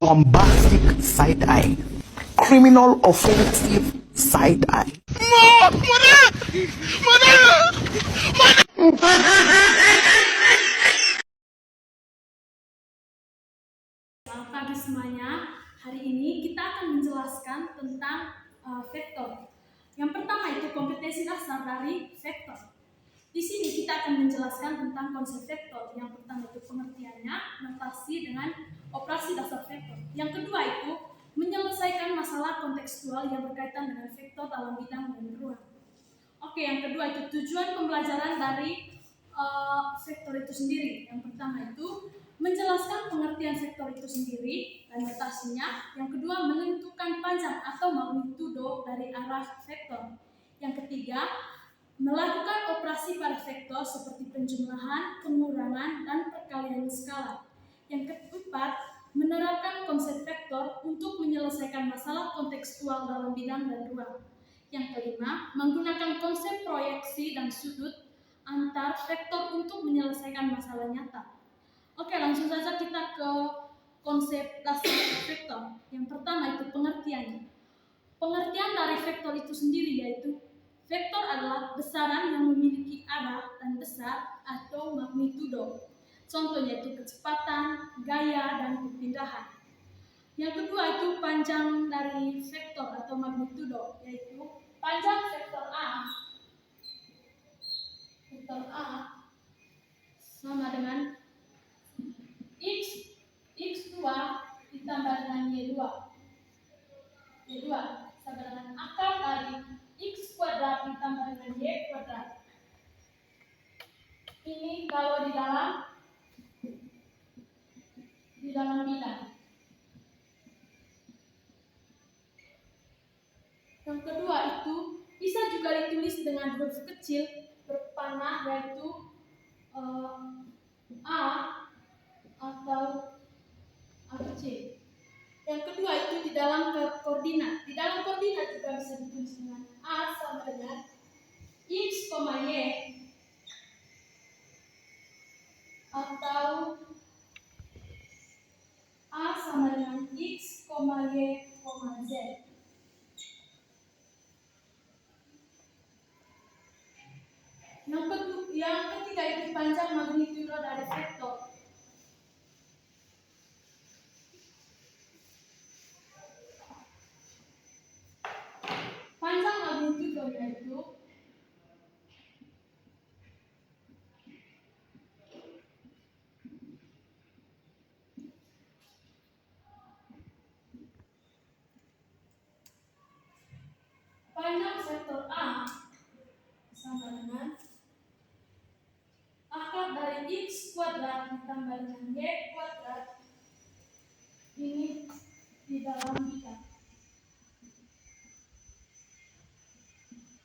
bombastic side eye, criminal offensive side eye. Selamat pagi semuanya. Hari ini kita akan menjelaskan tentang vektor. Yang pertama itu kompetensi dasar dari vektor. Di sini kita akan menjelaskan tentang konsep vektor. Yang pertama itu pengertiannya, notasi dengan operasi dasar vektor. Yang kedua itu menyelesaikan masalah kontekstual yang berkaitan dengan vektor dalam bidang dan ruang. Oke, yang kedua itu tujuan pembelajaran dari vektor itu sendiri. Yang pertama itu menjelaskan pengertian vektor itu sendiri dan notasinya. Yang kedua menentukan panjang atau magnitudo dari arah vektor. Yang ketiga melakukan operasi pada vektor seperti penjumlahan, pengurangan, dan perkalian skala. Yang keempat menerapkan konsep vektor untuk menyelesaikan masalah kontekstual dalam bidang dan ruang. Yang kelima, menggunakan konsep proyeksi dan sudut antar vektor untuk menyelesaikan masalah nyata. Oke, langsung saja kita ke konsep dasar vektor. Yang pertama itu pengertiannya. Pengertian dari vektor itu sendiri yaitu vektor adalah besaran yang memiliki arah dan besar atau magnitudo. Contohnya itu kecepatan, gaya, dan perpindahan. Yang kedua itu panjang dari vektor atau magnitudo, yaitu panjang vektor A sama dengan x2 ditambah dengan y2 sama dengan akar dari x kuadrat ditambah dengan y kuadrat. Ini kalau di dalam bilang. Yang kedua itu bisa juga ditulis dengan huruf kecil berpanah yaitu A atau A kecil. Yang kedua itu di dalam koordinat. Di dalam koordinat juga bisa ditulis dengan A sama dengan x, y atau A sama dengan x, y, z. Yang ketiga itu panjang magnitudo dari vektor. Panjang magnitudo yaitu panjang vektor A sama dengan akar dari x kuadrat ditambah dengan y kuadrat ini di dalam bidang.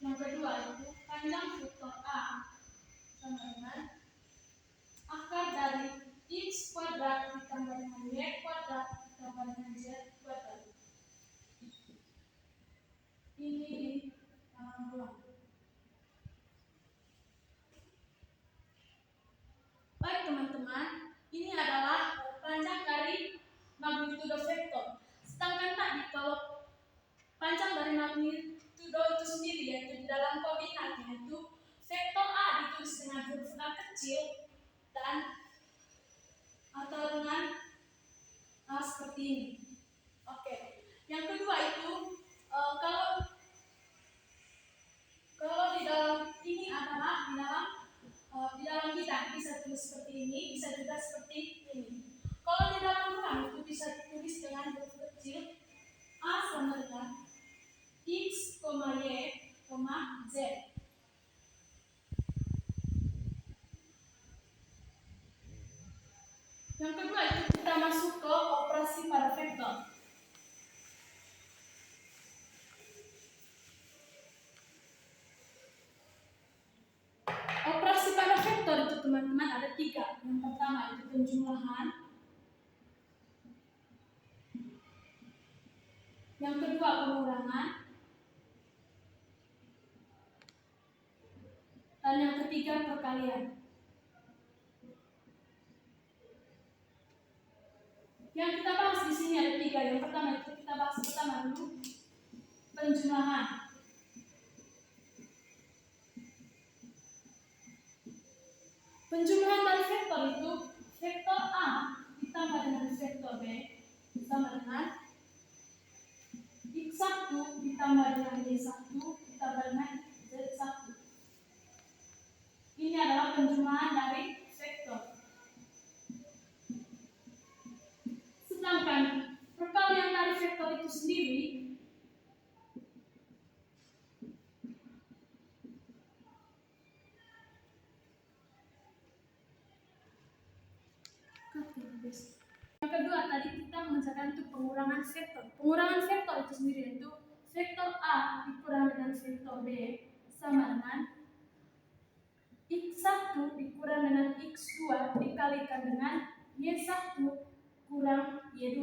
Yang kedua itu panjang vektor A sama dengan akar dari x kuadrat ditambah dengan y kuadrat ditambah dengan z kuadrat ini di dalam ruang. Baik teman-teman, ini adalah panjang dari magnitudo vektor. Sedangkan tadi kalau panjang dari magnitudo itu sendiri yaitu di dalam koordinat yaitu vektor A ditulis dengan huruf A kecil dan atau dengan A seperti ini. Oke. Yang kedua itu kalau di dalam ini adalah di dalam bidang bisa tulis seperti ini, bisa juga seperti ini. Kalau di dalam ruang itu bisa ditulis dengan huruf kecil A sama dengan x, y, z. Yang kedua itu kita masuk ke operasi pada vektor. Operasi pada vektor itu teman-teman ada 3. Yang pertama itu penjumlahan. Yang kedua pengurangan. Dan yang ketiga perkalian. Yang kita bahas di sini ada penjumlahan. Penjumlahan dari vektor itu vektor A ditambah dengan vektor B sama dengan X1 ditambah dengan Y1 ditambah dengan Z1. Ini adalah penjumlahan dari vektor. Sedangkan perkalian dari vektor itu sendiri yang kedua tadi kita mengerjakan itu pengurangan vektor. Pengurangan vektor itu sendiri yaitu vektor A dikurang dengan vektor B sama dengan X1 dikurang dengan X2 dikalikan dengan Y1 kurang Y2.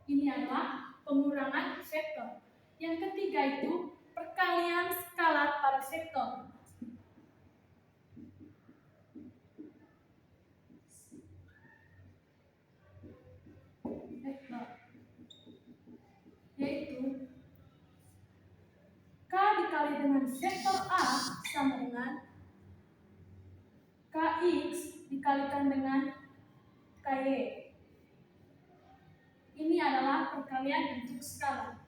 Ini adalah pengurangan vektor. Yang ketiga itu perkalian skalar pada vektor. Yaitu K dikali dengan vektor A sama dengan Kx dikalikan dengan Ky. Ini adalah perkalian bentuk skala.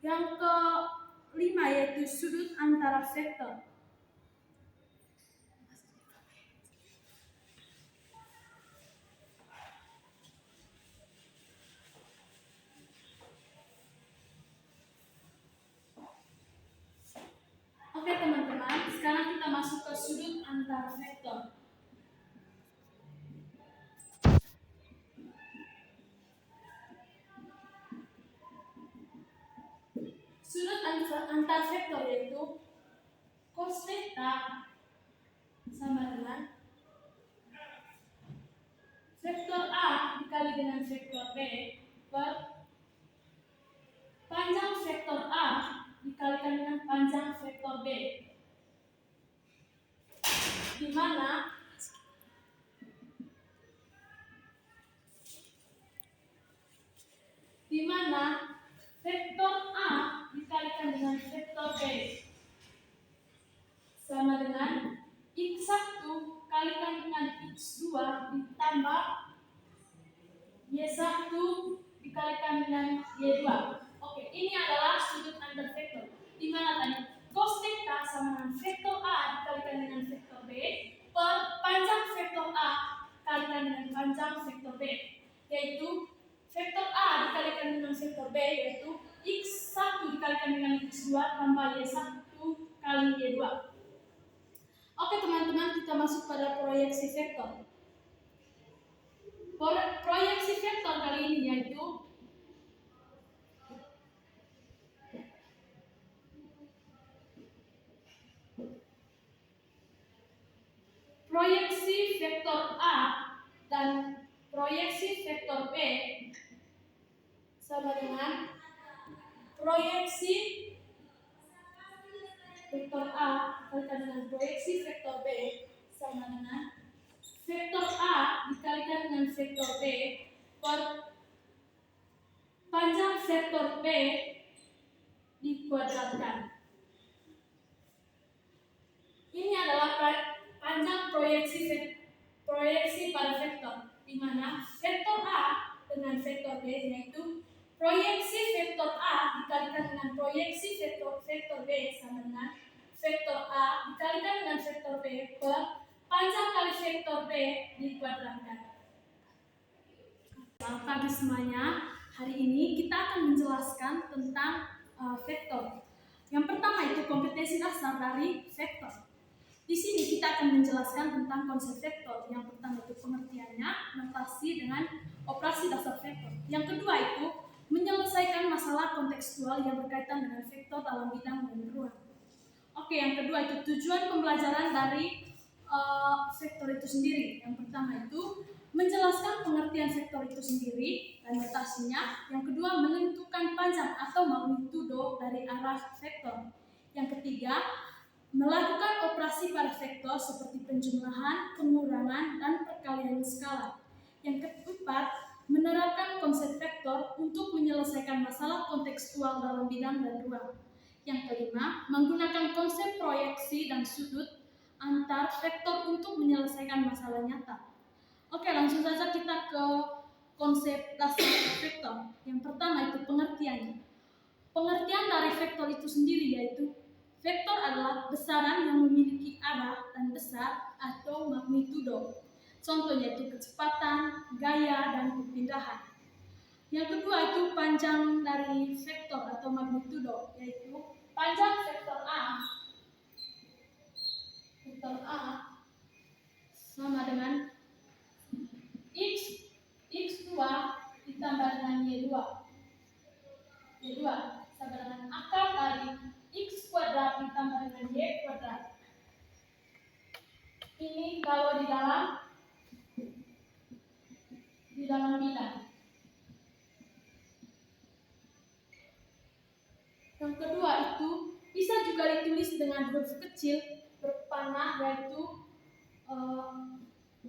Yang kelima yaitu sudut antara vektor. Oke teman-teman, sekarang kita masuk ke sudut antara vektor. Sudut antara vektor yaitu cos theta sama dengan vektor A dikali dengan vektor B per panjang vektor A dikalikan dengan panjang vektor B, di mana vektor A dikalikan dengan vektor B sama dengan X1 kalikan dengan X2 ditambah Y1 dikalikan dengan Y2. Oke, ini adalah sudut antara vektor. Di mana tadi cos theta sama dengan vektor A dikalikan dengan vektor B per panjang vektor A kalikan dengan panjang vektor B, yaitu vektor A dikalikan dengan vektor B yaitu X1 dikalikan dengan X2 tambah Y1 kali Y2. Oke teman-teman, kita masuk pada proyeksi vektor. Proyeksi vektor kali ini yaitu proyeksi vektor A dan proyeksi vektor B sama dengan proyeksi vektor A dikalikan dengan proyeksi vektor B sama dengan vektor A dikalikan dengan vektor B per panjang vektor B dikuadratkan. Ini adalah panjang proyeksi pada vektor, di mana vektor A dengan vektor B yaitu proyeksi vektor A dikalikan dengan proyeksi vektor B sama dengan vektor A dikalikan dengan vektor B per panjang kali vektor B dikuadratkan. Selamat pagi semuanya. Hari ini kita akan menjelaskan tentang vektor. Yang pertama itu kompetensi dasar dari vektor. Di sini kita akan menjelaskan tentang konsep vektor. Yang pertama itu pengertiannya, notasi dengan operasi dasar vektor. Yang kedua itu menyelesaikan masalah kontekstual yang berkaitan dengan vektor dalam bidang pengetahuan. Oke, yang kedua itu tujuan pembelajaran dari vektor itu sendiri. Yang pertama itu menjelaskan pengertian vektor itu sendiri dan notasinya. Yang kedua menentukan panjang atau magnitudo dari arah vektor. Yang ketiga melakukan operasi pada vektor seperti penjumlahan, pengurangan, dan perkalian skala. Yang keempat menerapkan konsep vektor untuk menyelesaikan menyelesaikan masalah kontekstual dalam bidang dan ruang. Yang kelima, menggunakan konsep proyeksi dan sudut antar vektor untuk menyelesaikan masalah nyata. Oke, langsung saja kita ke konsep dasar vektor. Yang pertama itu pengertiannya. Pengertian dari vektor itu sendiri yaitu vektor adalah besaran yang memiliki arah dan besar atau magnitudo. Contohnya itu kecepatan, gaya, dan perpindahan. Yang kedua itu panjang dari vektor atau magnitudo, yaitu panjang vektor A sama dengan x2 ditambah dengan y2 sama dengan akar dari x kuadrat ditambah dengan y kuadrat. Ini kalau di dalam bilang. Yang kedua itu bisa juga ditulis dengan huruf kecil berpanah, yaitu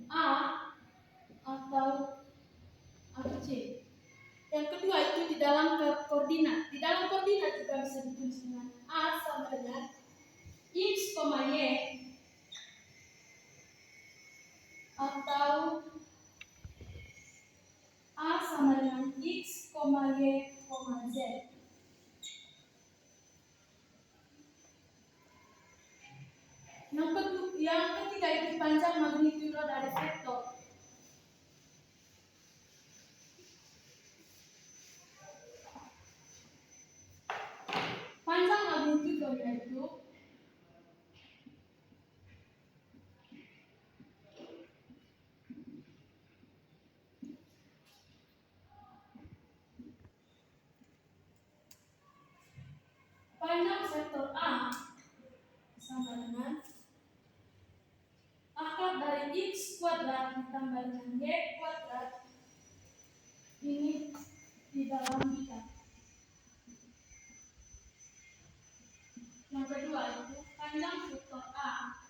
A atau A kecil. Yang kedua itu di dalam koordinat. Di dalam koordinat juga bisa ditulis dengan A sama dengan x, y atau A sama dengan x, y, z. Yang ketiga itu panjang magnitudo dari vektor. Panjang magnitudo yaitu panjang vektor A sama dengan akar dari x kuadrat ditambah dengan y kuadrat ini di dalam bidang. Yang kedua itu panjang vektor A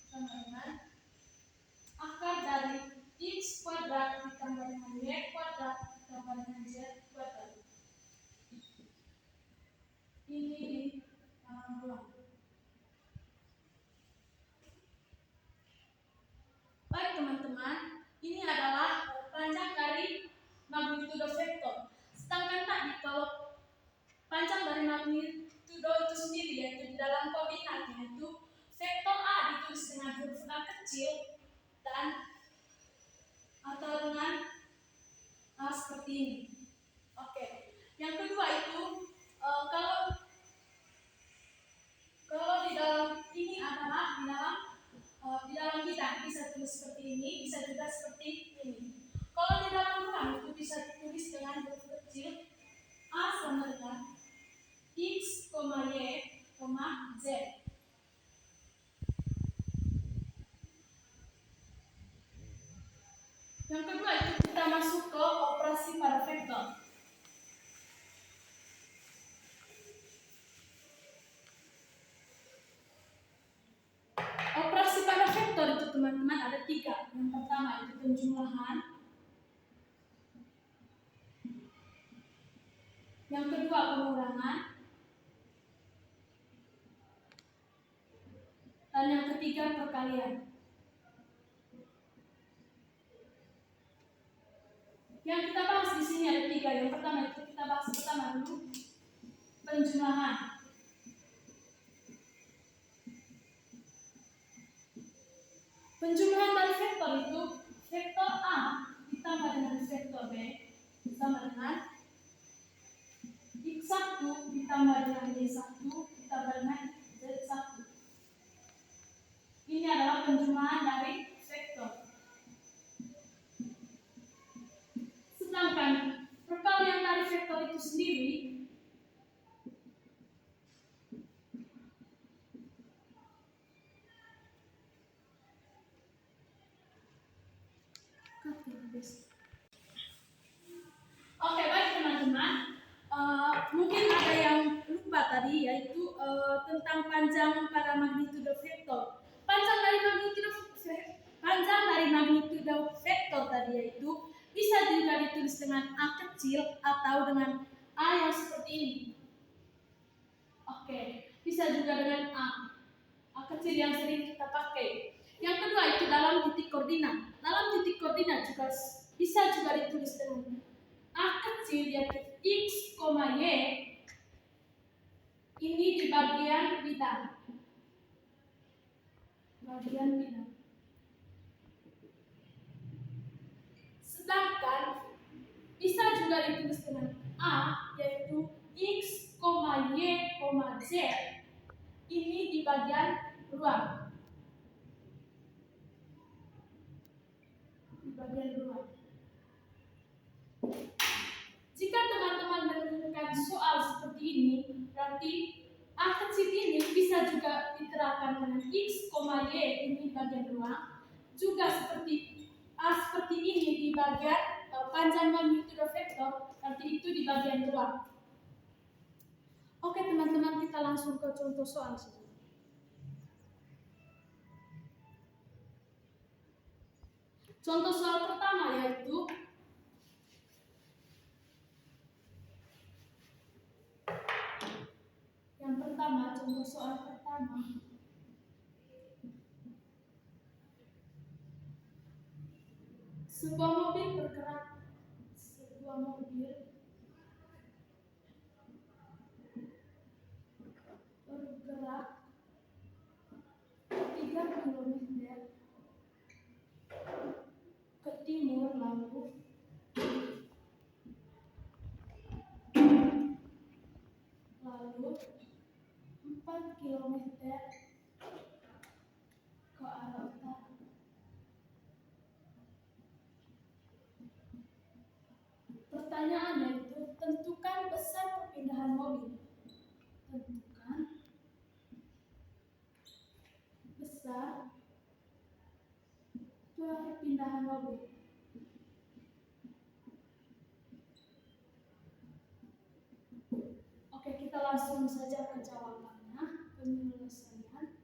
sama dengan akar dari x kuadrat ditambah dengan y kuadrat ditambah dengan z kuadrat. Ini di dalam ruang. Baik teman-teman, ini adalah panjang dari magnitudo vektor. Sedangkan tadi kalau panjang dari magnitudo itu sendiri yaitu di dalam koordinat, yaitu vektor A ditulis dengan huruf A kecil dan atau dengan A seperti ini. Oke. Yang kedua itu kalau di dalam ini adalah di dalam bidang bisa tulis seperti ini, bisa juga seperti ini. Kalau di dalam ruang itu bisa ditulis dengan huruf kecil A sama dengan x, y, z. Yang kedua itu kita masuk ke operasi pada vektor. Operasi pada vektor itu teman-teman ada 3. Yang pertama itu penjumlahan. Yang kedua pengurangan. Dan yang ketiga perkalian. Yang kita bahas di sini ada 3. Yang pertama itu kita bahas pertama dulu penjumlahan. Penjumlahan dari vektor itu vektor A ditambah dengan vektor B sama dengan x1 ditambah dengan y1 ditambah dengan z1. Ini adalah penjumlahan dari vektor. Sedangkan perkalian dari vektor itu sendiri Oke, baik teman-teman. Mungkin ada yang lupa tadi, yaitu tentang panjang pada magnitudo vektor. Panjang dari magnitudo vektor tadi yaitu bisa juga ditulis dengan A kecil atau dengan A yang seperti ini. Oke, bisa juga dengan A kecil yang sering kita pakai. Yang kedua itu dalam titik koordinat. Dalam titik koordinat juga bisa juga ditulis dengan A kecil yaitu X, Y ini di bagian bidang. Sedangkan bisa juga ditulis dengan A yaitu X, Y, Z ini di bagian ruang. Jika teman-teman menemukan soal seperti ini, berarti A kecil ini bisa juga diterapkan dengan X, Y ini bagian ruang. Juga seperti A seperti ini di bagian panjang magnitudo vektor, berarti itu di bagian ruang. Oke teman-teman, kita langsung ke contoh soal saja. Contoh soal pertama yaitu contoh soal pertama. Sebuah mobil bergerak 3 kilometer ke timur lalu 4 kilometer ke arah utara. Pertanyaannya itu tentukan besar perpindahan mobil. Tentukan besar perpindahan mobil. Oke, kita langsung saja ke jawabannya, penyelesaian.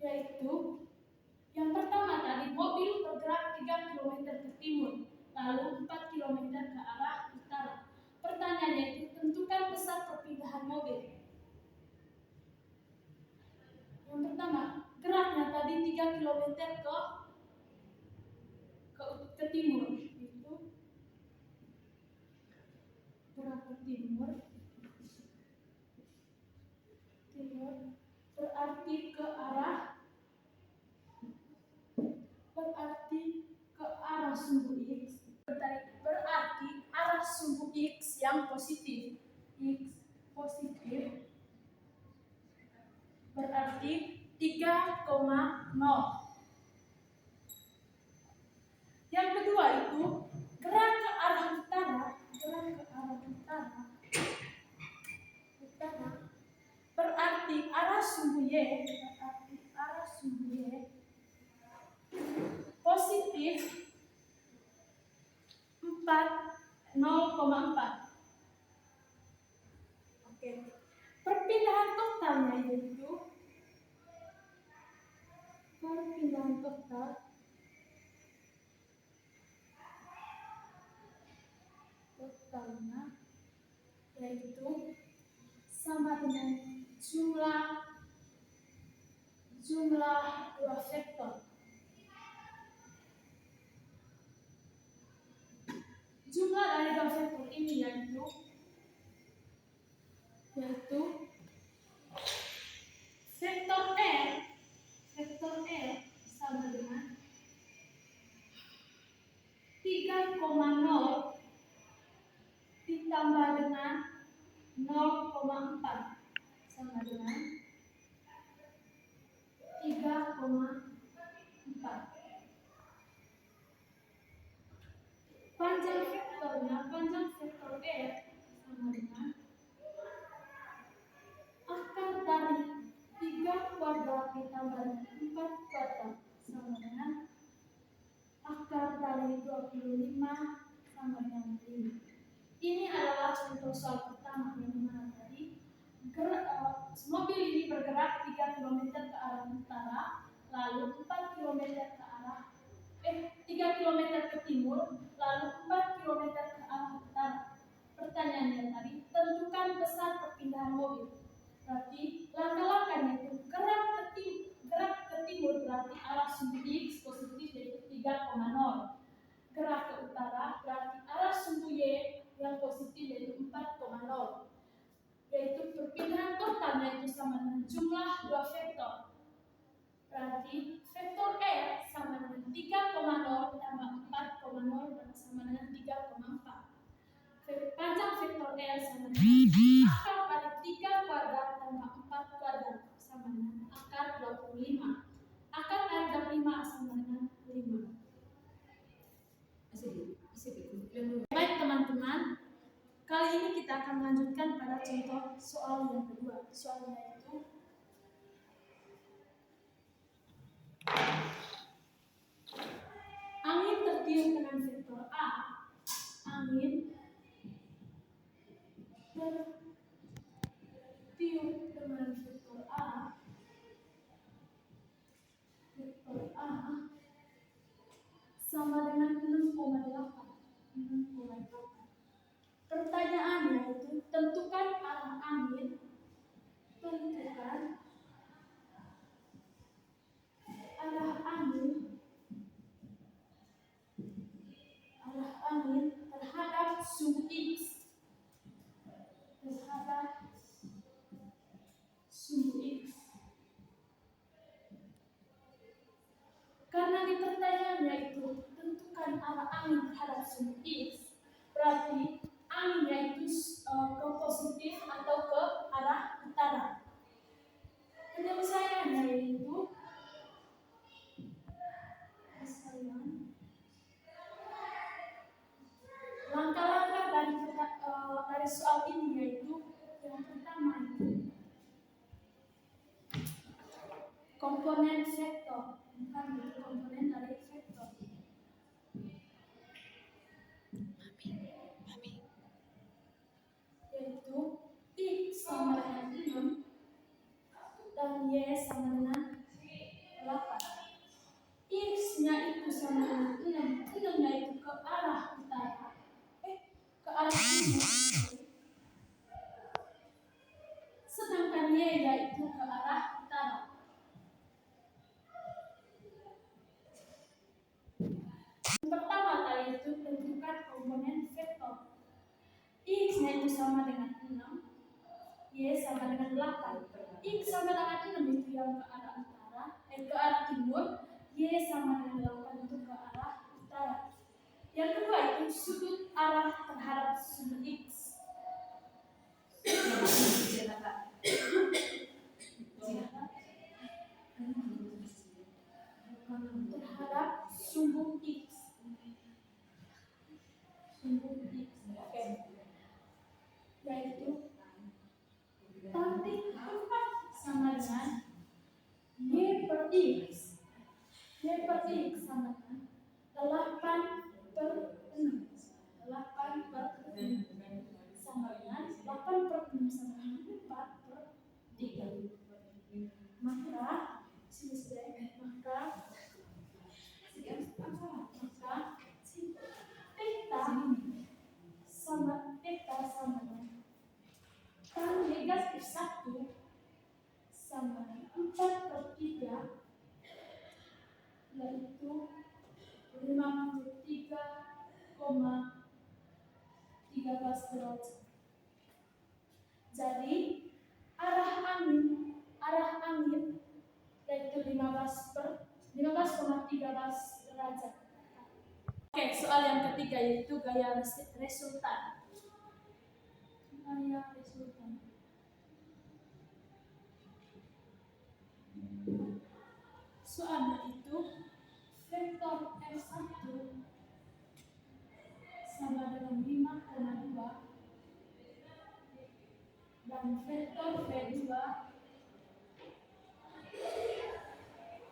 Yaitu yang pertama tadi mobil bergerak 3 km ke timur, lalu 4 km ke arah utara. Pertanyaannya itu tentukan besar perpindahan mobil. Yang pertama, geraknya tadi 3 km ke timur. Itu gerak ke timur berarti ke arah sumbu X. Berarti arah sumbu X yang positif. X positif berarti 3,0. Yang kedua itu gerak ke arah utara, berarti arah sumbu Y, positif 0,4. Oke. Perpindahan totalnya yaitu sama dengan jumlah dua vektor. Jumlah dari dua vektor ini yaitu vektor R sama dengan 3,0 ditambah dengan 0,4 sama dengan 3,4. Panjang vektor R sama dengan akar dari 3 kuadrat ditambah 4 kuadrat sama dengan akar dari 25 sama dengan 5. Ini adalah contoh soal pertama yang mana tadi mobil ini bergerak 3 km ke arah utara, lalu 4 km ke arah 3 km ke timur, lalu 4 km ke arah yaitu perpindahan totalnya itu sama dengan jumlah dua vektor. Berarti vektor R sama dengan 3,0 tambah 4,0 dan sama dengan 3,4. Panjang vektor R sama dengan akar kali 3 kuadrat tambah 4 kuadrat sama dengan akar 25. Akar kali 25 sama dengan 5. Baik teman-teman, kali ini kita akan melanjutkan pada contoh soal yang kedua. Soalnya itu angin tertiup dengan vektor A. Angin tertiup dengan vektor A. Vektor A sama dengan 6,8. Pertanyaannya itu tentukan arah angin. Tentukan arah angin. Arah angin terhadap suhu X. Terhadap suhu X. Karena di pertanyaannya itu tentukan arah angin terhadap suhu X, berarti anginnya itu ke positif atau ke arah utara. Penyelesaiannya itu langkah-langkah dari soal ini yaitu yang pertama itu komponen vektor, bukan komponen dari vektor. Yaitu X sama dengan 6 dan Y sama dengan 8. X-nya itu sama dengan 6, 6-nya itu ke arah utara, ke arah timur, sedangkan Y-nya itu ke arah utara. Pertama kali itu tentukan komponen vektor. X-nya itu sama dengan 6, Y sama dengan 8. X sama dengan 6 itu yang ke arah utara, ke arah timur. Y sama dengan 8 itu ke arah utara. Yang kedua itu sudut arah terhadap sudut X. Terhadap sumbu X. Sumbu X. Oke. Yaitu tanting 4 sama dengan Y per X. Y per X sama dengan 8 per 6. 8 per 6 sama dengan 8 per 6 sama dengan 4 per 3. Maka theta sama dengan tan negatif 1 sama dengan 4 per 3, yaitu 53,13 derajat. Jadi arah angin yaitu 15,13 derajat. Oke, soal yang ketiga yaitu gaya resultan. Gaya resultan. Soalnya itu vektor F1 sama dengan 5,2 dan vektor V2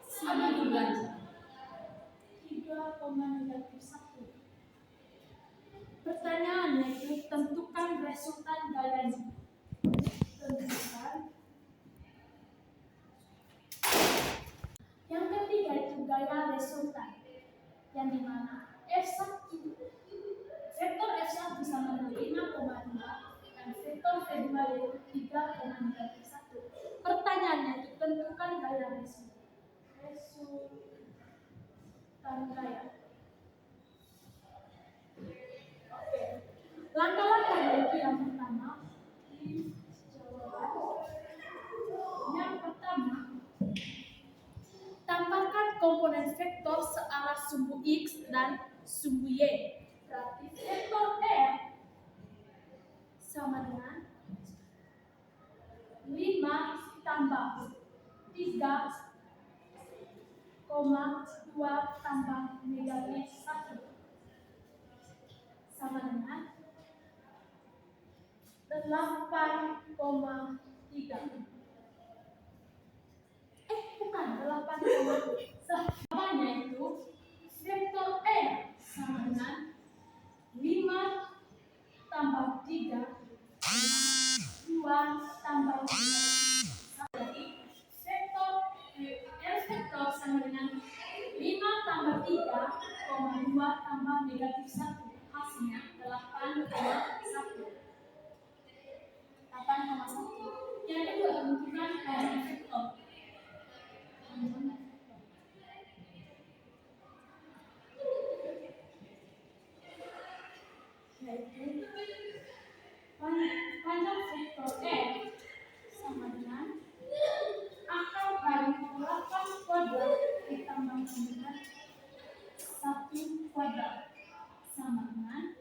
sama dengan 3,1. Pertanyaannya itu tentukan resultan gayanya. Tentukan. Yang ketiga itu gaya resultan, yang dimana F1 vektor F1 sama dengan 5,2 dan vektor V2 yaitu 3,1. Pertanyaannya itu tentukan gaya resultan. Resultan gaya. Oke. Langkah-langkahnya itu yang pertama sumbu Y. Berarti vektor R sama dengan 5 tambah 3,2 tambah negatif 1 sama dengan 8,3. Bukan 8,1. Jawabannya itu vektor R sama dengan 5 tambah 3 2 tambah 1. Jadi vektor R vektor sama dengan 5 tambah 3,2 tambah negatif 1. Hasilnya 8,1. Yang kedua, tentukan panjang vektor. Yaitu panjang vektor R sama dengan akar dari 8 kuadrat ditambahkan dengan 1 kuadrat sama dengan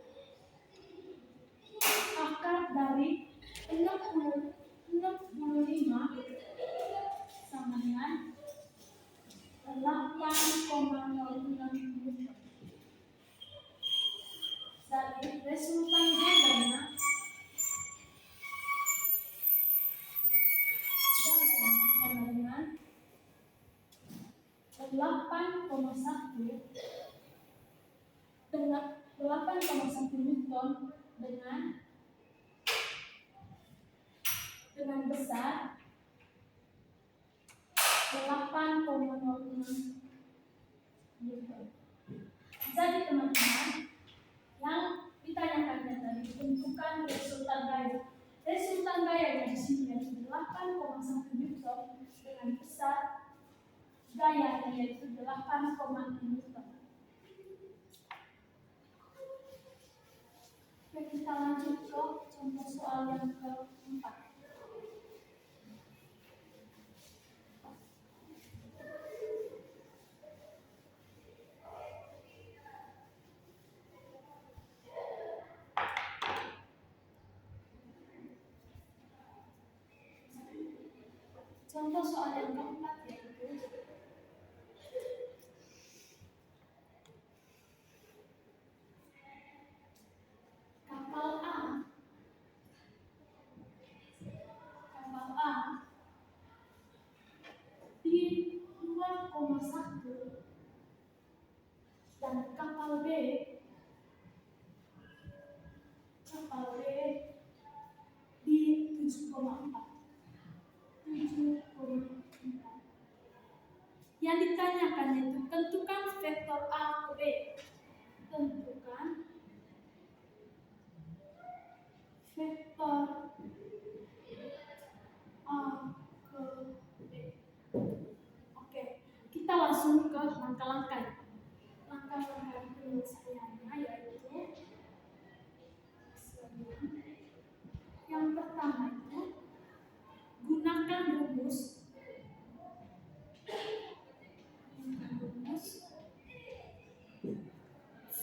akar dari 65 sama dengan 8,06. Jadi resultan jawabannya sama dengan 8,1 Newton dengan besar 8,06 Newton. Jadi teman-teman, yang ditanyakan tadi tentukan resultan gaya. Resultan gayanya di sini yaitu 8,1 Newton dengan besar gaya yaitu 8,6 Newton. Oke, kita lanjut ke contoh soal yang keempat. Contoh soal yang keempat yaitu kapal A di 2,1 dan kapal B di 7,4. Yang ditanyakan itu tentukan vektor A ke B. Tentukan vektor A ke B. Oke, kita langsung ke langkah-langkah. Langkah-langkah penyelesaiannya yaitu yang pertama itu gunakan rumus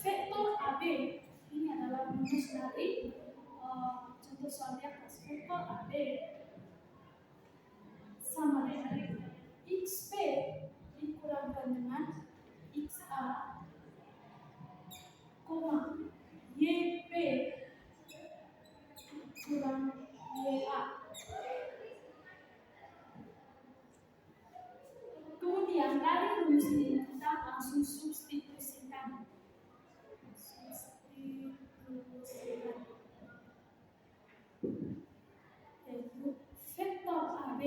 vektor AB. Ini adalah rumus dari contoh soal di atas. Vektor AB sama dengan XP dikurangkan dengan XA, YP kurang YA. Kemudian dari rumus ini kita langsung substitusikan. Yaitu vektor AB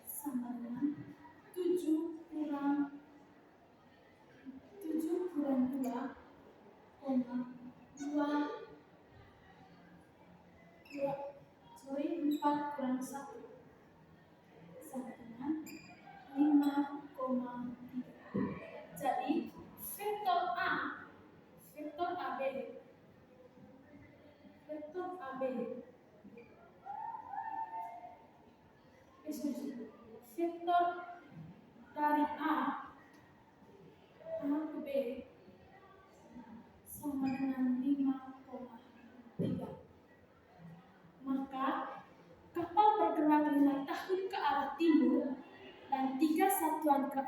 sama dengan 7 kurang 2, 4 kurang 1 sama dengan 5,3. Jadi vektor AB vektor dari A ke B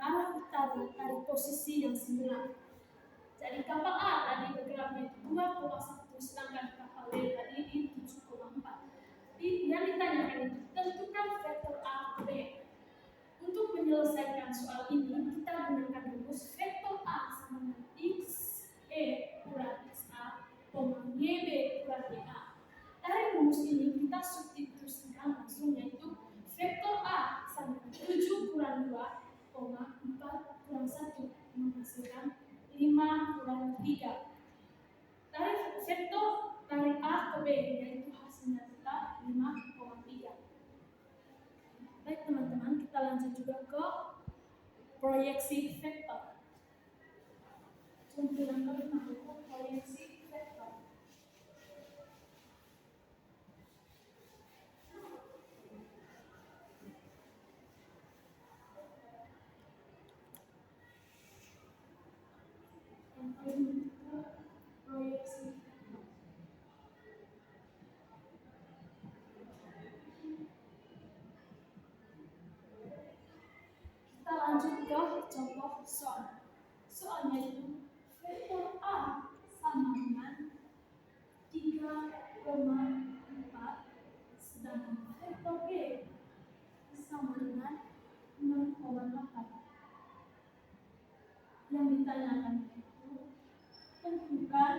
arah utara dari posisi yang semula. Jadi kapal A tadi bergeraknya itu 2,1, sedangkan kapal B tadi di 7,4. Yang ditanyakan itu tentukan vektor A ke B. Untuk menyelesaikan soal ini, kita gunakan rumus vektor A sama dengan XE kurang XA, YB kurang YA. Dari rumus ini kita substitusikan langsung, yaitu vektor A sama dengan 7 kurang 2, 4 kurang 1 menghasilkan 5 kurang 3. Dari vektor dari A ke B, yaitu hasilnya tetap 5,3. Baik teman-teman, kita lanjut juga ke proyeksi vektor. Contoh yang kelima itu proyeksi vektor. Yang kelima itu proyeksi vektor. Kita lanjut ke contoh soal. Soalnya itu vektor A sama dengan 3,4, sedangkan vektor B sama dengan 6,8. Yang ditanyakan itu tentukan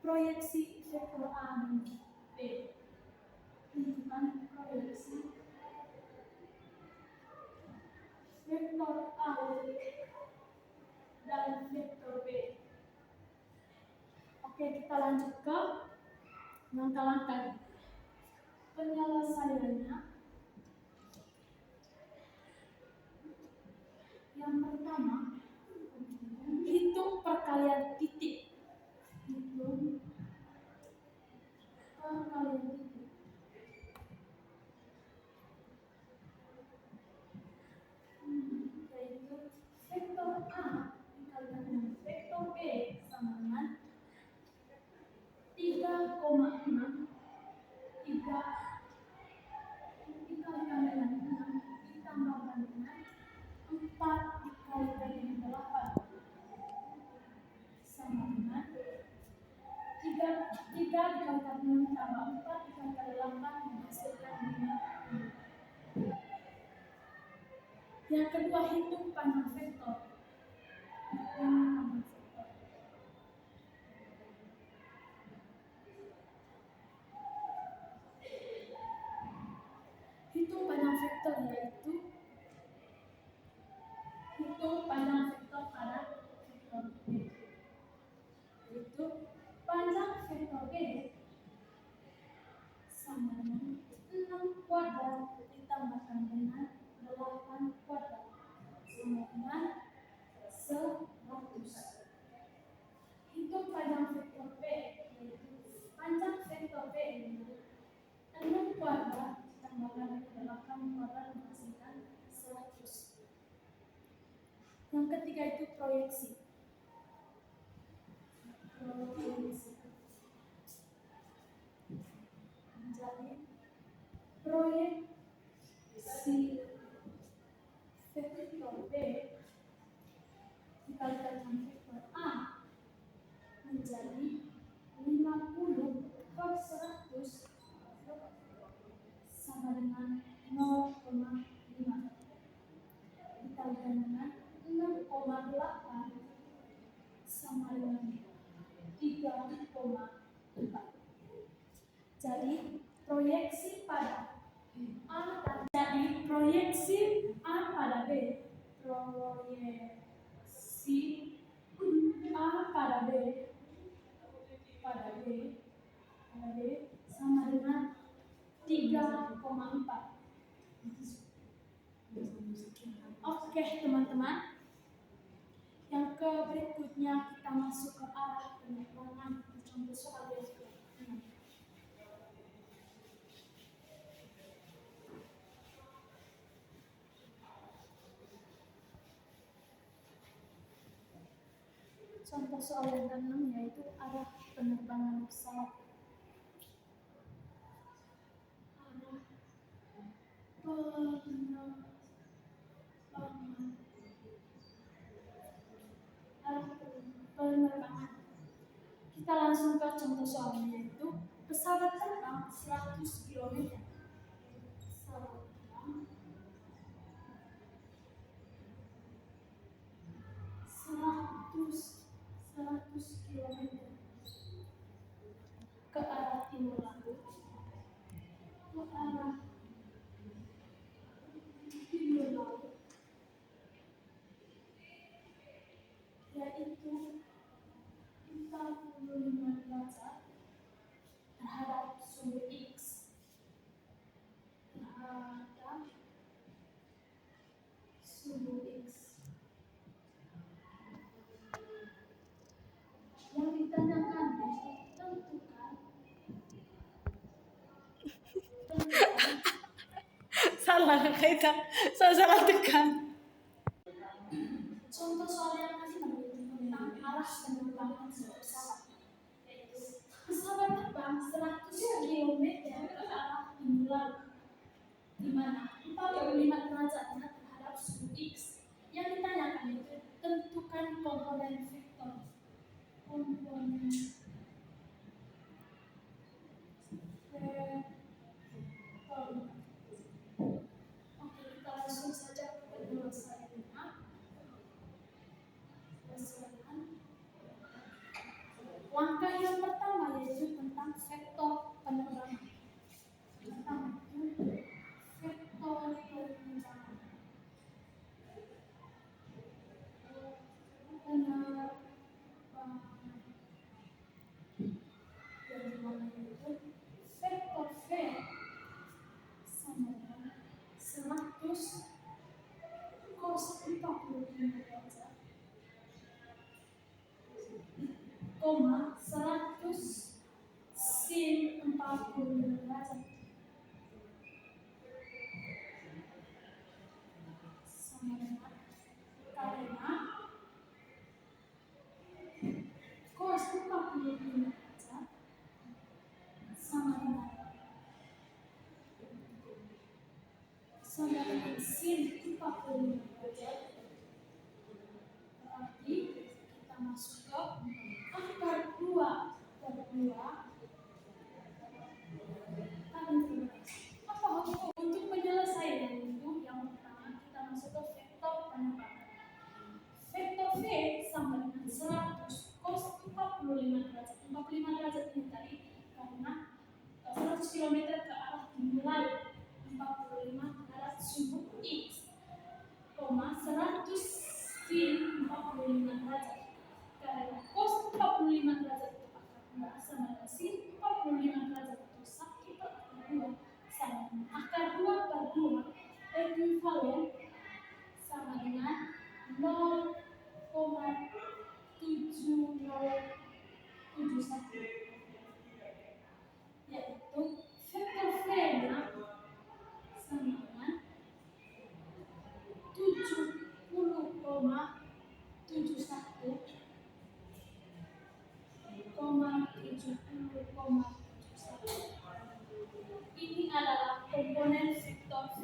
proyeksi vektor A dan B. Tentukan proyeksi vektor A dan vektor B. Oke, kita lanjut ke langkah-langkah penyelesaiannya. Yang pertama, hitung perkalian titik. Hitung perkalian titik. Yaitu vektor A dikalikan dengan vektor B sama dengan 3,6. 3 dikalikan dengan 6 ditambahkan dengan 4 dikalikan dengan 8 sama dengan 3 dikalikan 6 tambah 4 dikalikan 8 menghasilkan 5. Yang kedua, hitung panjang vektor. Hitung panjang vektor yaitu hitung panjang vektor pada vektor B. Yaitu panjang vektor B sama dengan 6 kuadrat ditambahkan dengan 8 kuadrat sama dengan 100. Hitung panjang vektor B, yaitu panjang vektor B yaitu 6 kuadrat ditambahkan dengan 8 kuadrat menghasilkan 100. Yang ketiga itu proyeksi. Jadi proyeksi vektor B dikalikan dengan vektor A menjadi 50 per 100 sama dengan 0,5 dikalikan dengan 6,8 sama dengan 3,4. Jadi proyeksi pada A pada B, proyeksi A pada B sama dengan 3,4. Oke teman-teman, yang berikutnya kita masuk ke arah penerangan contoh soal yang ke-6. Contoh soal yang ke-6 yaitu arah penerbangan pesawat. Arah penerbangan. Kita langsung ke contoh soalnya, yaitu pesawat terbang 100 km. Pesawat terbang 100 km ke arah timur laut, ke arah timur laut, yaitu 45 derajat terhadap suhu X, terhadap suhu X. Yang ditanyakan tentukan salah kita, salah tekan. Contoh soal yang tadi tentang arah penerbangan sebuah pesawat, yaitu pesawat terbang 100 km ke arah timur laut, di mana 45 derajat terhadap suhu X. Yang ditanyakan itu tentukan komponen vektor. Komponen vektor. Oke, kita langsung saja ke penyelesaiannya. Langkah yang pertama yaitu tentang vektor penerbangan. Pertama itu vektor penerbangan. Yang dimana itu vektor V sama dengan 100 cos 45 derajat, koma 100 sin 45 derajat sama dengan, karena cos 45 derajat sama dengan sin 45 derajat. Berarti kita masuk ke akar 2 per 2 apa untuk penyelesaian itu? Yang pertama kita masuk ke vektor penerbangan. Vektor V sama dengan 100 cos 45 derajat. 45 derajat ini tadi karena 100 km ke arah timur laut, 45 derajat suhu X, koma 100 sin 45 derajat. Karena cos 45 derajat itu akar 2 sama dengan sin 45 derajat itu sakit per akar 2 sama dengan akar 2 per 2 ekuivalen sama dengan 0,7071, yaitu vektor V-nya sama dengan 70,71, ini adalah komponen vektor V.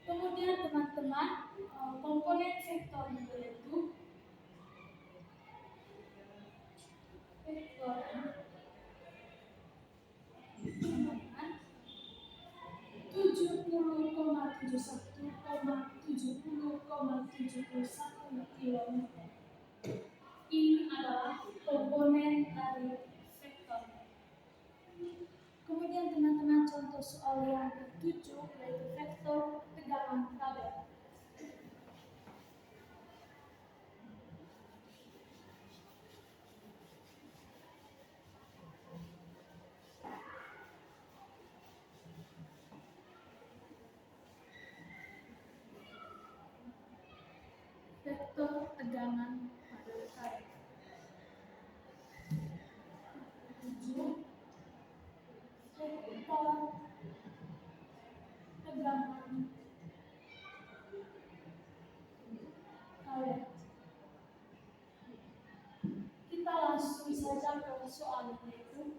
Kemudian teman-teman, komponen vektor yaitu vektor dengan 70,71 km. Ini adalah komponen dari vektor. Kemudian teman-teman contoh soal yang ke-7 yaitu vektor tegangan kabel. Vektor tegangan pada kabel. 7 vektor tegangan kabel. Kita langsung saja ke soal yaitu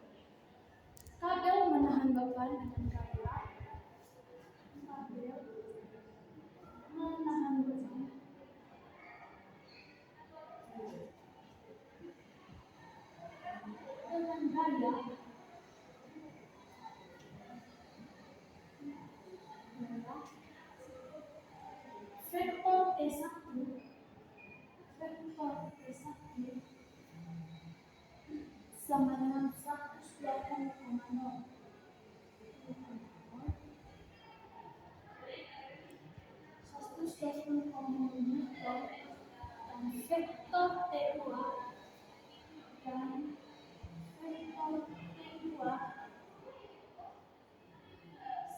kabel menahan beban dengan kabel dan vektor T2 dan vektor T2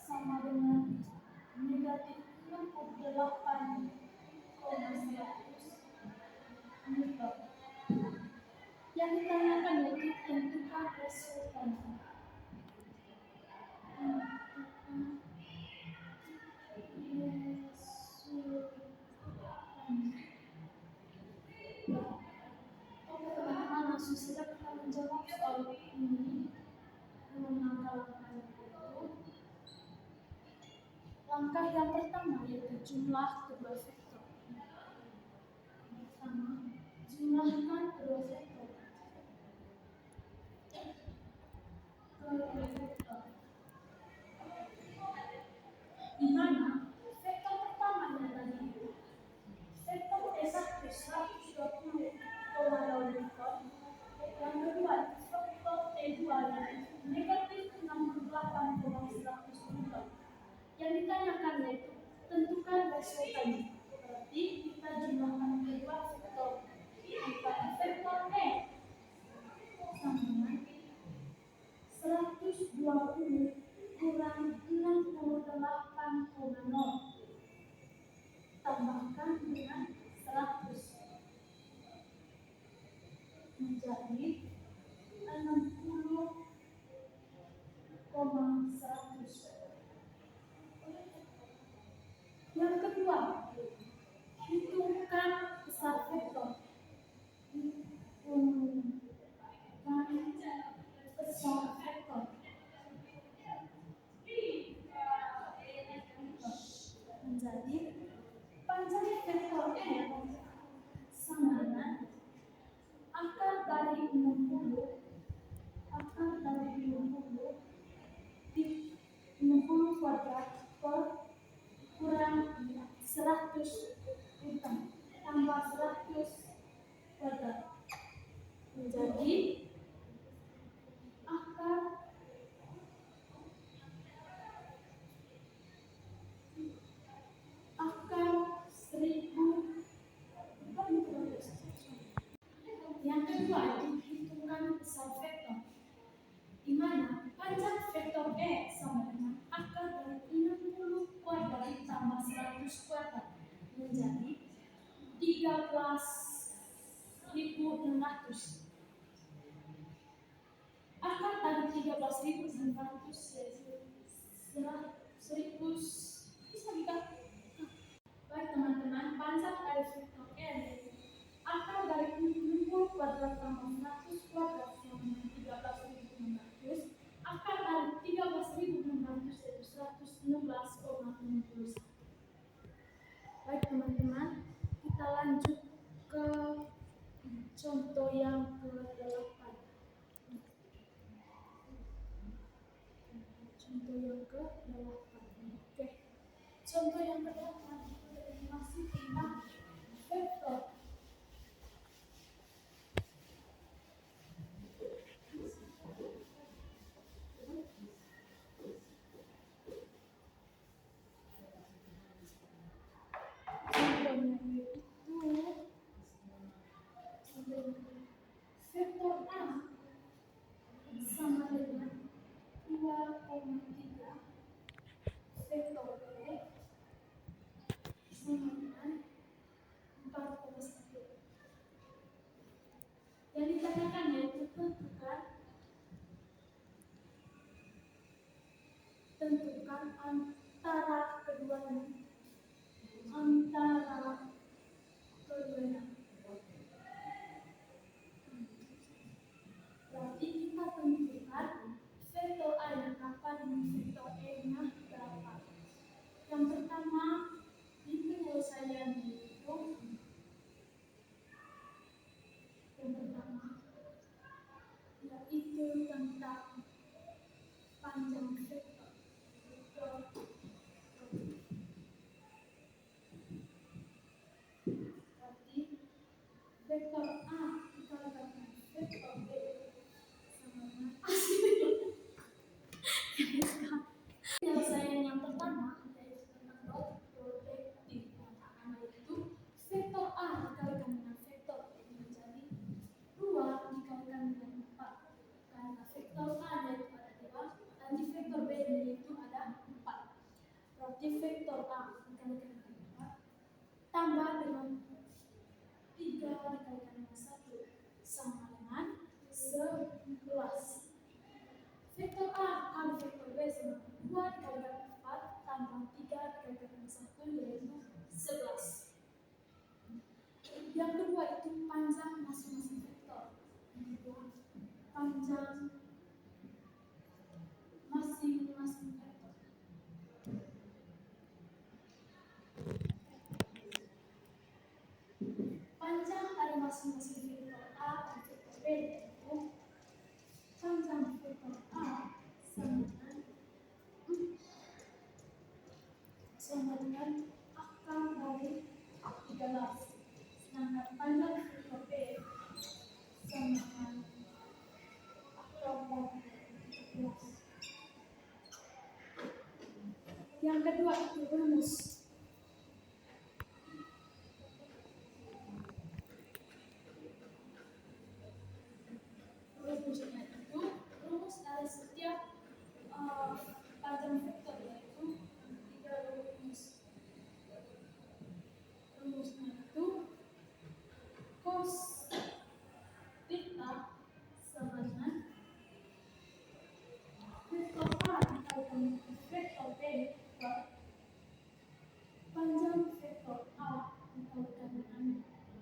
sama dengan negatif 68,100 Newton. Yang ditanyakan yaitu tentukan resultannya. Oke teman-teman, langsung saja kita menjawab soal ini dengan langkah-langkah itu. Langkah yang pertama yaitu jumlah kedua vektor. Pertama, jumlahkan kedua vektor. Di mana vektor pertamanya tadi vektor E1 120,2 Newton, yang kedua vektor E2 yaitu negatif 68,100 Newton. Yang ditanyakan yaitu tentukan resultannya. Berarti kita jumlahkan kedua vektor. Antara vektor E sama dengan 120 kurang 68,0 tambahkan dengan 100 menjadi 60,100. Yang kedua, hitungkan besar vektor. Hitungkan besar vektor. Menjadi panjang vektor E sama dengan akar dari 60 di 60 kuadrat per kurang 100 tambah 100 kuadrat menjadi akar akar 1000. Yang kedua, dihitungkan besar vektor, di mana panjang vektor E sama dengan akar dari 60 kuadrat tambah 100 kuadrat menjadi 13.600. Akar dari 13.600 yaitu 100. Bisa dikatakan. Baik teman-teman, panjang dari vektor E yaitu akar dari 60 kuadrat tambah 100 kuadrat sama dengan 13.600. Akar dari 13.600 yaitu 116,61. Baik teman-teman, kita lanjut ke contoh yang ke-8. Contoh yang ke-8. Oke. Contoh yang ke-8 masih tentang vektor. Vektor A sama dengan 2,3, vektor B sama dengan 4,1. Yang ditanyakan yaitu tentukan antara keduanya. Berarti kita tentukan vektor A nya berapa dan vektor E nya berapa. Yang pertama di penyelesaian itu yang pertama yaitu tentang panjang vektor. Berarti vektor A dikalikan vektor B sama dengan penyelesaian yang pertama yaitu tentang dot produktif. sama dengan 11. Vektor A kali vektor B sama 2 dikalikan 4 tambah 3 dikalikan 1 yaitu 11. Yang kedua itu panjang masing-masing vektor. Panjang masing-masing vektor. Panjang dari masing-masing vektor A dan vektor B yaitu panjang vektor A sama dengan akar dari 13. Sedangkan panjang vektor B sama dengan akar dari 17. Yang kedua itu rumus. Rumusnya itu rumus dari setiap panjang vektor yaitu 3 rumus. Rumusnya itu cos theta sama dengan vektor A dikalikan vektor B per panjang vektor A dikalikan dengan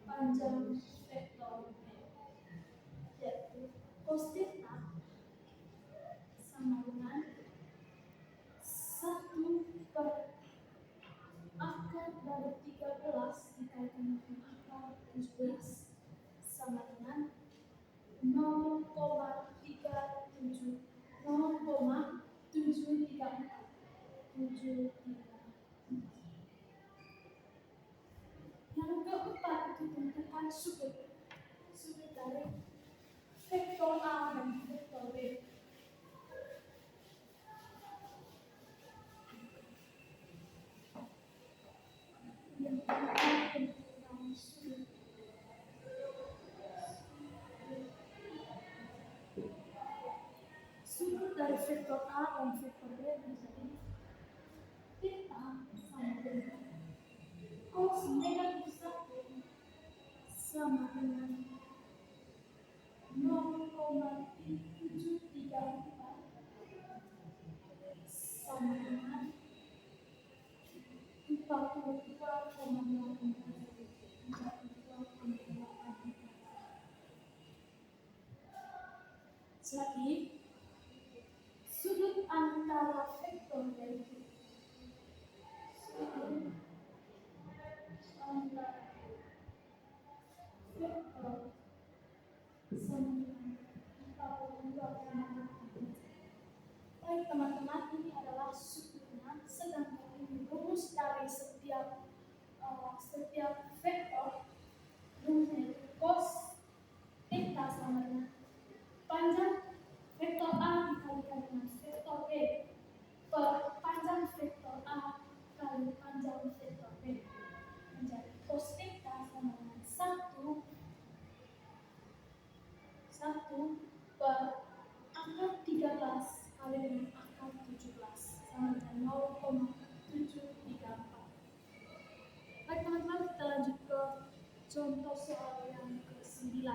panjang vektor B, yaitu cos theta sama dengan 1 per akar dari 13 dikalikan dengan akar 17 sama dengan 0,734. Yang keempat itu tentukan sudut dari vektor A dan vektor B. Yang keempat tentukan sudut. Sudut dari vektor A dan vektor B menjadi theta sama dengan cos negatif 1 sama dengan 0,734 sama dengan 42,8. Jadi sudut antara vektor yaitu sudut antara vektor sama dengan 42,8. Baik teman-teman, ini adalah sudutnya, sedangkan ini rumus dari setiap vektor. Rumusnya itu cos theta sama dengan panjang vektor A dikalikan dengan vektor B per panjang vektor A kali panjang vektor B menjadi cos theta sama dengan 1 per akar 13 kali dengan akar 17 sama dengan 0,734. Baik teman-teman, kita lanjut ke contoh soal yang ke-9.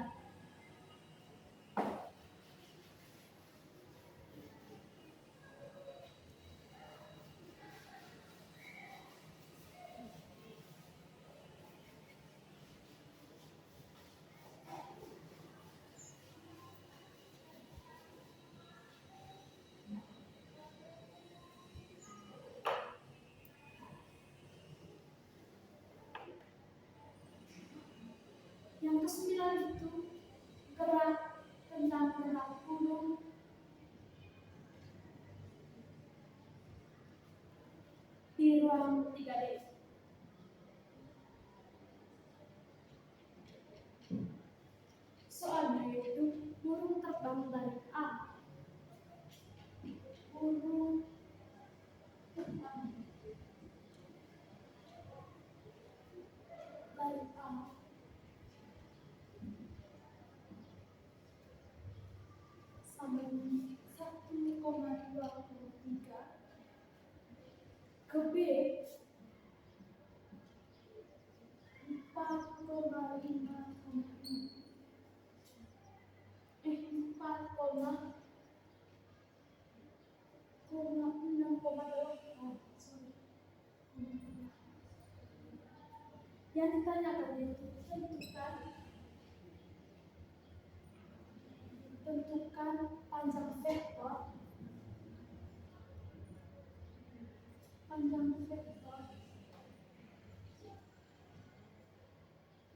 Yang ke-9 itu tentang gerak gunung di ruang 3D. Soalnya yaitu burung terbang dari A. Burung terbang dari A sampai 1,23 ke B 4,5. Yang ditanyakan yaitu tentukan panjang vektor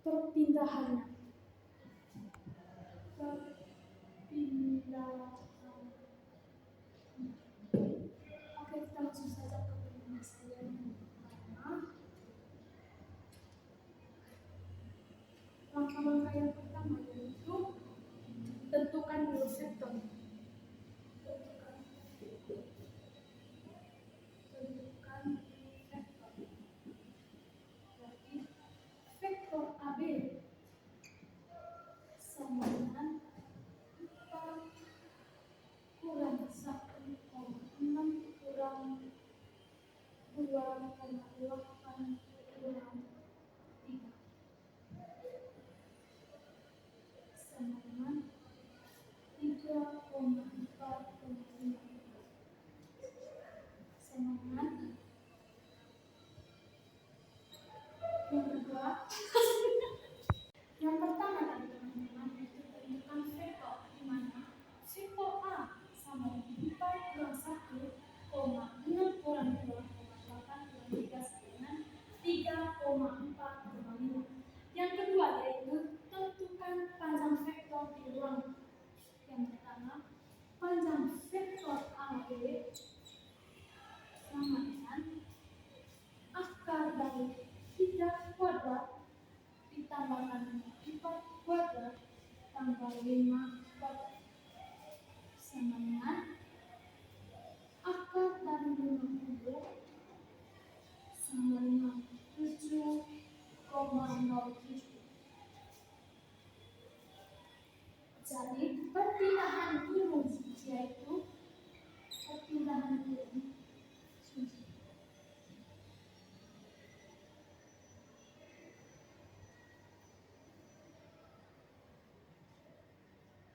perpindahannya. Oke, kita langsung saja ke penyelesaian yang pertama. Langkah-langkah yang pertama yaitu tentukan dulu vektor. Tentukan vektor. Berarti vektor AB sama dengan 4 kurang 1,6 kurang 2,8 kurang 3 sama dengan 3,4,5 sama dengan yang kedua. Yang pertama tadi teman-teman itu tentukan vektor, di mana vektor A sama dengan 4 kurang 1,6 kurang 2,8 kurang 3 sama dengan 3,4,5. Yang kedua yaitu tentukan panjang vektor di ruang. Yang pertama, panjang vektor AB sama dengan akar dari 3 kuadrat ditambahkan 4 kuadrat tambah 5 kuadrat sama dengan akar dari 50 sama dengan 7,07. Jadi perpindahan turun yaitu perpindahan turun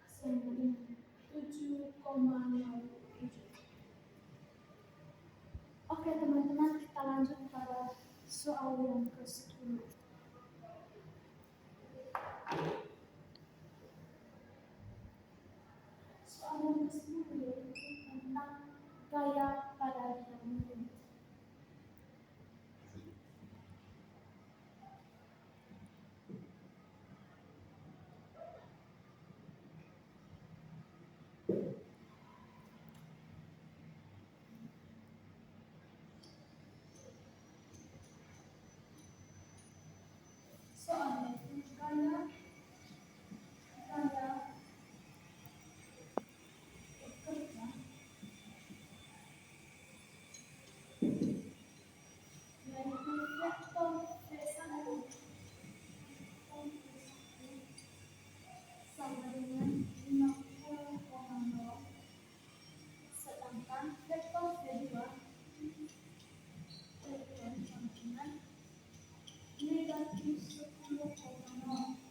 sama dengan 7,07. Oke teman-teman, kita lanjut pada soal yang ke-10. Soal yang ke-10 yaitu tentang gaya pada diagram. Soalnya itu gaya bekerja yaitu vektor V1 sama dengan 50,0, sedangkan vektor V2 sama dengan negatif 10,0,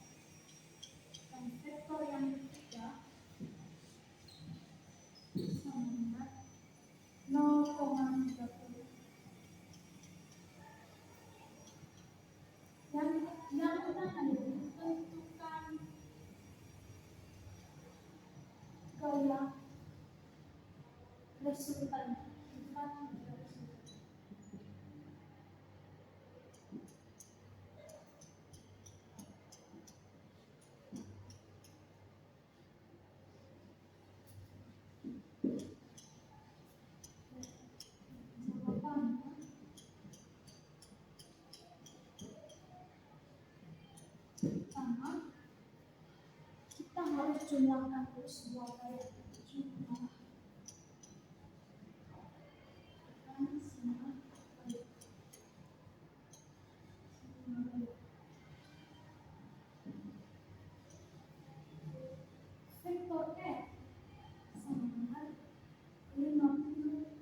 dan vektor yang ketiga sama dengan 0,30. Yang utama yaitu tentukan gaya resultan. Pertama, kita harus jumlahkan dulu semua gaya. Jumlah semua gaya. Vektor F sama dengan 50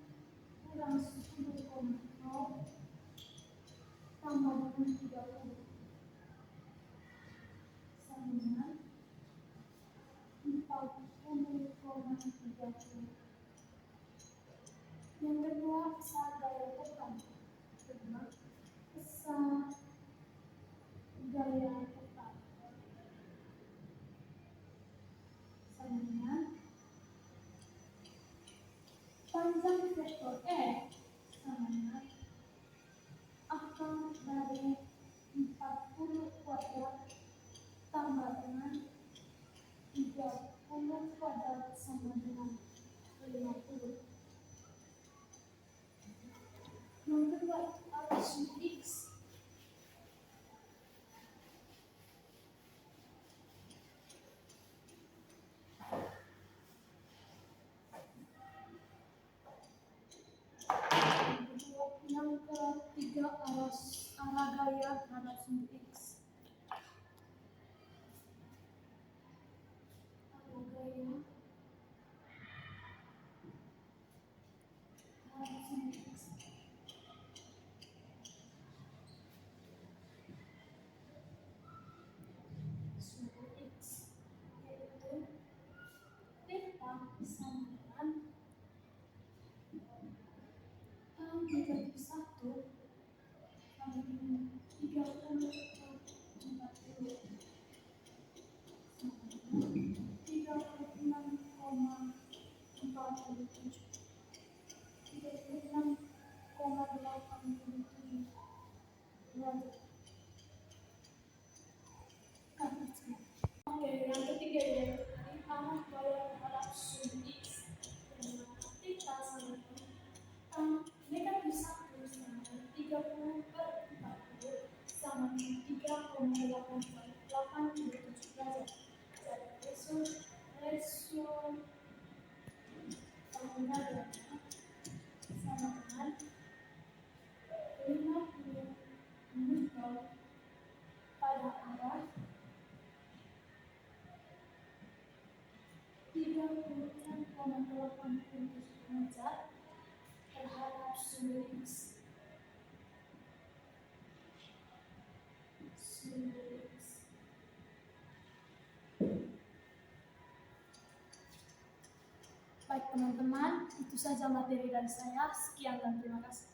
kurang 10,0 tambah dengan 30 sama dengan 40,0. Yang kedua, besar gaya tekan. Besar gaya tekan. Sama dengan panjang vektor E sama dengan akar dari 40 kuadrat tambah dengan 30 kuadrat sama dengan 50. Yang kedua, arus X. Yang ketiga, arah gaya terhadap sumbu X. Arah gaya terhadap sumbu X. Sumbu X yaitu theta sama dengan tan negatif 1 sama dengan 30 per 40 sama dengan 36,47 36,87 derajat. Oke, yang ketiga yaitu tadi arah gaya terhadap sumbu X, yang mana theta sama dengan tan negatif 1 sama dengan 30 per 40 sama dengan 3,87 derajat. Jadi ratio penggunanya sama dengan 50 Newton pada arah 36,87 derajat terhadap sumbu X. Sumbu X. Baik teman-teman, itu saja materi dari saya. Sekian dan terima kasih.